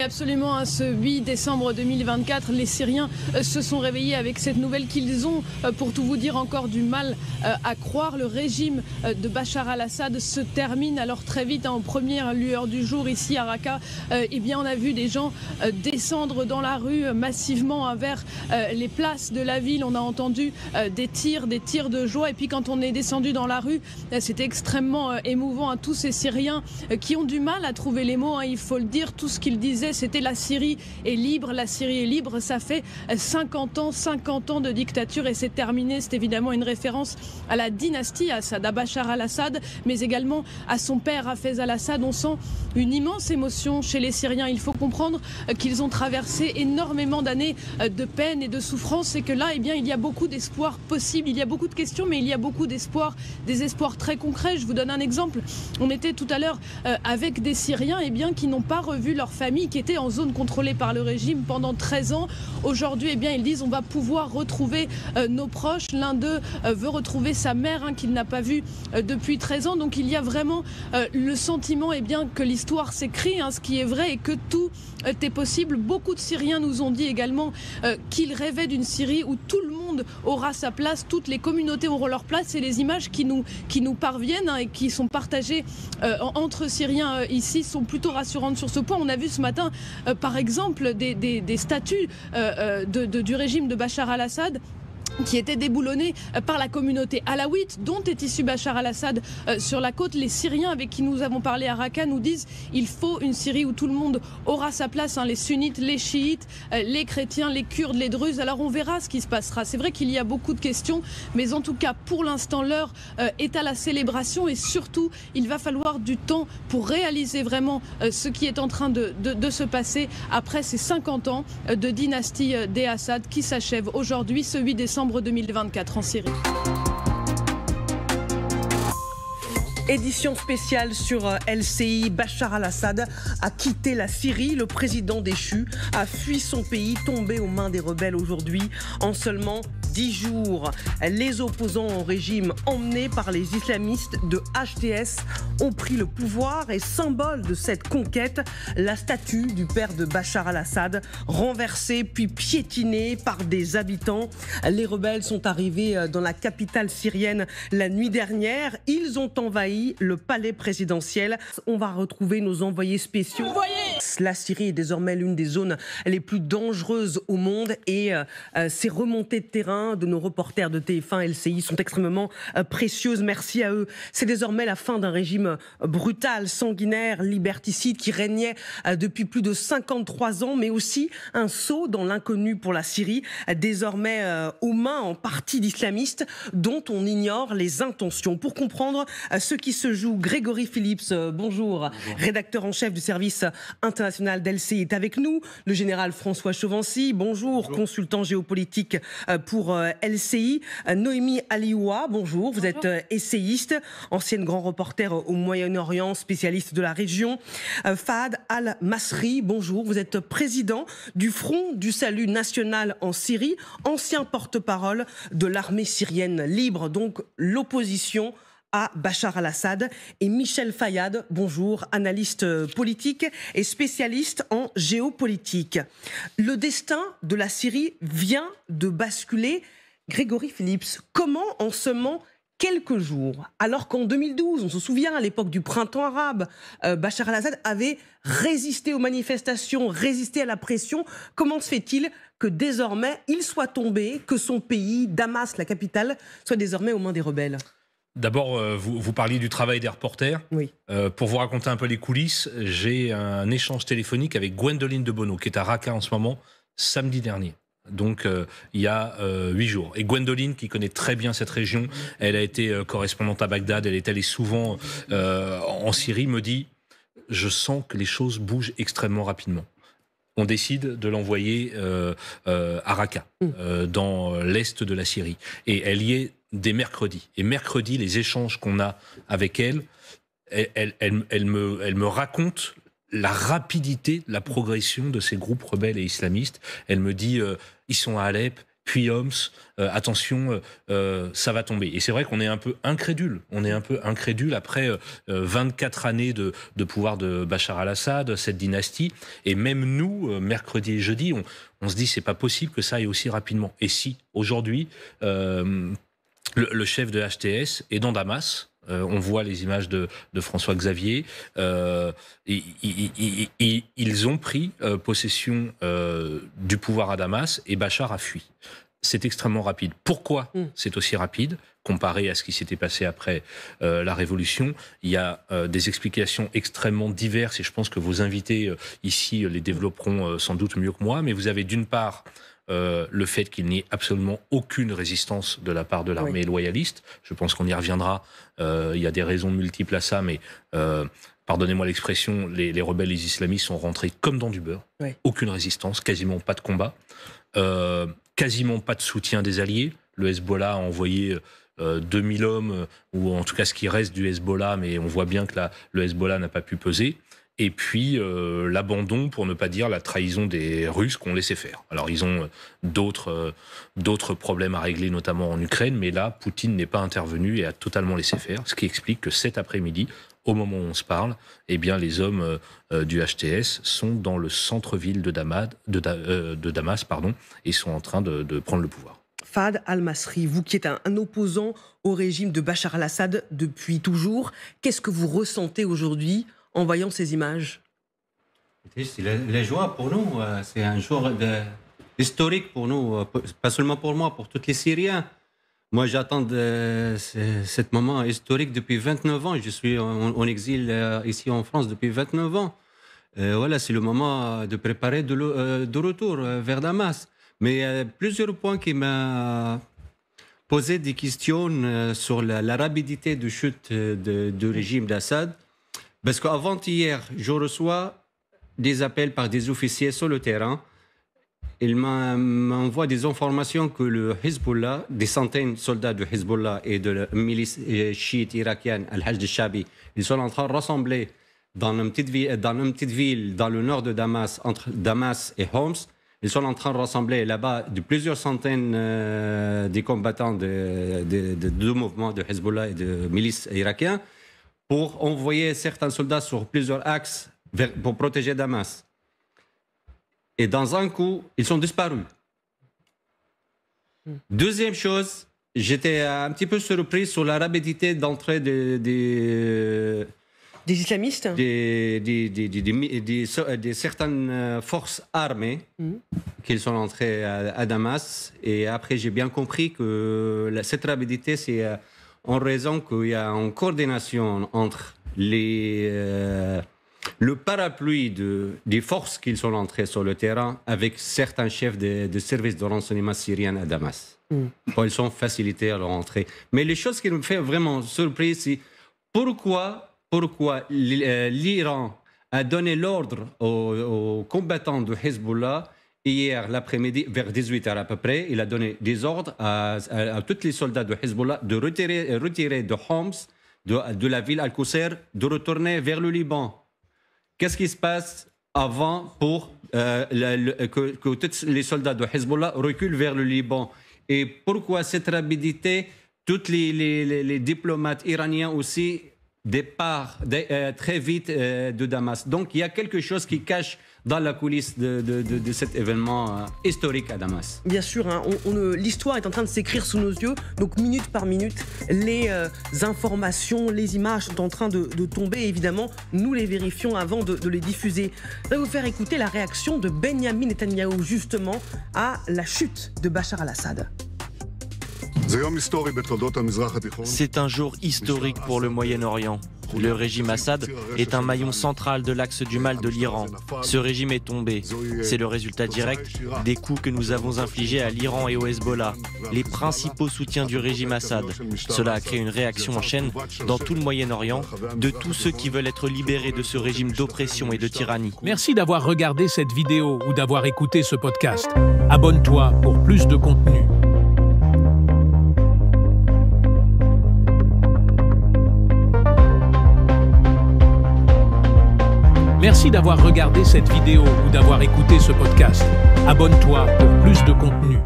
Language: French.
absolument. Ce 8 décembre 2024, les Syriens se sont réveillés avec cette nouvelle qu'ils ont, pour tout vous dire, encore du mal à croire. Le régime de Bachar al-Assad se termine alors très vite, en première lueur du jour ici à Raqqa. Eh bien, on a vu des gens descendre dans la rue massivement vers les places de la ville. On a entendu des tirs de joie. Et puis quand on est descendu dans la rue, c'était extrêmement émouvant, tous ces Syriens qui ont du mal à trouver les mots, il faut le dire. Tout ce qu'ils disaient, c'était la Syrie est libre, la Syrie est libre. Ça fait 50 ans de dictature et c'est terminé. C'est évidemment une référence à la dynastie Assad, à Bachar al-Assad, mais également à son père Hafez al-Assad. On sent une immense émotion chez les Syriens. Il faut comprendre qu'ils ont traversé énormément d'années de peine et de souffrance et que là, eh bien, il y a beaucoup d'espoir possible. Il y a beaucoup de questions, mais il y a beaucoup d'espoir, des espoirs très concrets. Je vous donne un exemple. On était tout à l'heure avec des Syriens qui n'ont pas revu leur famille, qui étaient en zone contrôlée par le régime pendant 13 ans. Aujourd'hui, ils disent on va pouvoir retrouver nos proches. L'un d'eux veut retrouver sa mère qu'il n'a pas vue depuis 13 ans. Donc il y a vraiment le sentiment que l'histoire s'écrit, ce qui est vrai, et que tout est possible. Beaucoup de Syriens nous ont dit également qu'ils rêvaient d'une Syrie où tout le monde aura sa place, toutes les communautés auront leur place. Et les images qui nous parviennent et qui sont partagées entre Syriens ici sont plutôt rassurantes sur ce point. On a vu ce matin, par exemple, des statues du régime de Bachar al-Assad qui étaient déboulonnés par la communauté alaouite dont est issu Bachar al-Assad sur la côte. Les Syriens avec qui nous avons parlé à Raqqa nous disent il faut une Syrie où tout le monde aura sa place, les sunnites, les chiites, les chrétiens, les kurdes, les druzes. Alors on verra ce qui se passera. C'est vrai qu'il y a beaucoup de questions, mais en tout cas pour l'instant l'heure est à la célébration et surtout il va falloir du temps pour réaliser vraiment ce qui est en train de se passer après ces 50 ans de dynastie des Assad qui s'achève aujourd'hui, ce 8 décembre 2024 en Syrie. Édition spéciale sur LCI. Bachar al-Assad a quitté la Syrie. Le président déchu a fui son pays, tombé aux mains des rebelles aujourd'hui en seulement 10 jours. Les opposants au régime emmenés par les islamistes de HTS ont pris le pouvoir et symbole de cette conquête, la statue du père de Bachar al-Assad renversée puis piétinée par des habitants. Les rebelles sont arrivés dans la capitale syrienne la nuit dernière. Ils ont envahi le palais présidentiel. On va retrouver nos envoyés spéciaux. La Syrie est désormais l'une des zones les plus dangereuses au monde et ces remontées de terrain de nos reporters de TF1 LCI sont extrêmement précieuses. Merci à eux. C'est désormais la fin d'un régime brutal, sanguinaire, liberticide qui régnait depuis plus de 53 ans, mais aussi un saut dans l'inconnu pour la Syrie, désormais aux mains en partie d'islamistes dont on ignore les intentions. Pour comprendre ce qui se joue, Grégory Phillips, bonjour, rédacteur en chef du service international d'LCI est avec nous. Le général François Chauvency, bonjour, consultant géopolitique pour LCI. Noémie Alioua, bonjour, vous êtes essayiste, ancienne grand reporter au Moyen-Orient, spécialiste de la région. Fahad Al-Masri, bonjour, vous êtes président du Front du Salut National en Syrie, ancien porte-parole de l'armée syrienne libre, donc l'opposition à Bachar al-Assad. Et Michel Fayad, bonjour, analyste politique et spécialiste en géopolitique. Le destin de la Syrie vient de basculer. Grégory Phillips, comment en seulement quelques jours, alors qu'en 2012, on se souvient à l'époque du printemps arabe, Bachar al-Assad avait résisté aux manifestations, résisté à la pression, comment se fait-il que désormais il soit tombé, que son pays, Damas, la capitale, soit désormais aux mains des rebelles ? D'abord, vous parliez du travail des reporters. Oui. Pour vous raconter un peu les coulisses, j'ai un échange téléphonique avec Gwendoline de Bono, qui est à Raqqa en ce moment, samedi dernier. Donc il y a 8 jours. Et Gwendoline, qui connaît très bien cette région, elle a été correspondante à Bagdad, elle est allée souvent en Syrie, me dit « Je sens que les choses bougent extrêmement rapidement ». On décide de l'envoyer à Raqqa, dans l'est de la Syrie. Et elle y est dès mercredi. Et mercredi, les échanges qu'on a avec elle, elle me raconte la rapidité de la progression de ces groupes rebelles et islamistes. Elle me dit, ils sont à Alep, puis Homs, attention, ça va tomber. Et c'est vrai qu'on est un peu incrédule. On est un peu incrédule après 24 années de pouvoir de Bachar al-Assad, cette dynastie. Et même nous, mercredi et jeudi, on se dit c'est pas possible que ça aille aussi rapidement. Et si, aujourd'hui, le chef de HTS est dans Damas. On voit les images de François-Xavier. Ils ont pris possession du pouvoir à Damas et Bachar a fui. C'est extrêmement rapide. Pourquoi c'est aussi rapide comparé à ce qui s'était passé après la Révolution? Il y a des explications extrêmement diverses et je pense que vos invités ici les développeront sans doute mieux que moi. Mais vous avez d'une part le fait qu'il n'y ait absolument aucune résistance de la part de l'armée loyaliste. Je pense qu'on y reviendra. Il y a des raisons multiples à ça, mais pardonnez-moi l'expression, les rebelles, les islamistes sont rentrés comme dans du beurre. Aucune résistance, quasiment pas de combat, quasiment pas de soutien des alliés. Le Hezbollah a envoyé 2000 hommes, ou en tout cas ce qui reste du Hezbollah, mais on voit bien que le Hezbollah n'a pas pu peser. Et puis l'abandon, pour ne pas dire la trahison des Russes qu'on laissait faire. Alors ils ont d'autres problèmes à régler, notamment en Ukraine, mais là, Poutine n'est pas intervenu et a totalement laissé faire, ce qui explique que cet après-midi, au moment où on se parle, eh bien, les hommes du HTS sont dans le centre-ville de Damas, et sont en train de prendre le pouvoir. Fahd al-Masri, vous qui êtes un opposant au régime de Bachar al-Assad depuis toujours, qu'est-ce que vous ressentez aujourd'hui en voyant ces images? C'est la joie pour nous. C'est un jour historique pour nous, pas seulement pour moi, pour tous les Syriens. Moi, j'attends ce moment historique depuis 29 ans. Je suis en exil ici en France depuis 29 ans. Voilà, c'est le moment de préparer de retour vers Damas. Mais il y a plusieurs points qui m'ont posé des questions sur la rapidité de chute du régime d'Assad. Parce qu'avant-hier, je reçois des appels par des officiers sur le terrain. Ils m'envoient des informations que le Hezbollah, des centaines de soldats de Hezbollah et de la milice chiite irakienne, Al-Hajj al-Shabi, ils sont en train de rassembler dans une petite ville dans le nord de Damas, entre Damas et Homs. Ils sont en train de rassembler là-bas de plusieurs centaines des combattants de mouvements de Hezbollah et de milices irakiens, pour envoyer certains soldats sur plusieurs axes pour protéger Damas. Et dans un coup, ils sont disparus. Deuxième chose, j'étais un petit peu surpris sur la rapidité d'entrée des islamistes, des certaines forces armées qui sont entrées à Damas. Et après, j'ai bien compris que cette rapidité, c'est en raison qu'il y a une coordination entre le parapluie des forces qui sont entrées sur le terrain avec certains chefs de services de renseignement syriens à Damas. Ils sont facilités à leur entrée. Mais les choses qui me font vraiment surprise, c'est pourquoi l'Iran a donné l'ordre aux combattants de Hezbollah hier l'après-midi, vers 18h à peu près. Il a donné des ordres à tous les soldats de Hezbollah de retirer de Homs, de la ville Al-Qusayr, de retourner vers le Liban. Qu'est-ce qui se passe avant pour que tous les soldats de Hezbollah reculent vers le Liban? Et pourquoi cette rapidité? Tous les diplomates iraniens aussi départ très vite de Damas. Donc il y a quelque chose qui cache dans la coulisse de cet événement historique à Damas. Bien sûr, hein, l'histoire est en train de s'écrire sous nos yeux, donc minute par minute, les informations, les images sont en train de tomber. Évidemment, nous les vérifions avant de les diffuser. Je vais vous faire écouter la réaction de Benyamin Netanyahou justement à la chute de Bachar al-Assad. C'est un jour historique pour le Moyen-Orient. Le régime Assad est un maillon central de l'axe du mal de l'Iran. Ce régime est tombé. C'est le résultat direct des coups que nous avons infligés à l'Iran et au Hezbollah, les principaux soutiens du régime Assad. Cela a créé une réaction en chaîne dans tout le Moyen-Orient de tous ceux qui veulent être libérés de ce régime d'oppression et de tyrannie. Merci d'avoir regardé cette vidéo ou d'avoir écouté ce podcast. Abonne-toi pour plus de contenu. Merci d'avoir regardé cette vidéo ou d'avoir écouté ce podcast. Abonne-toi pour plus de contenu.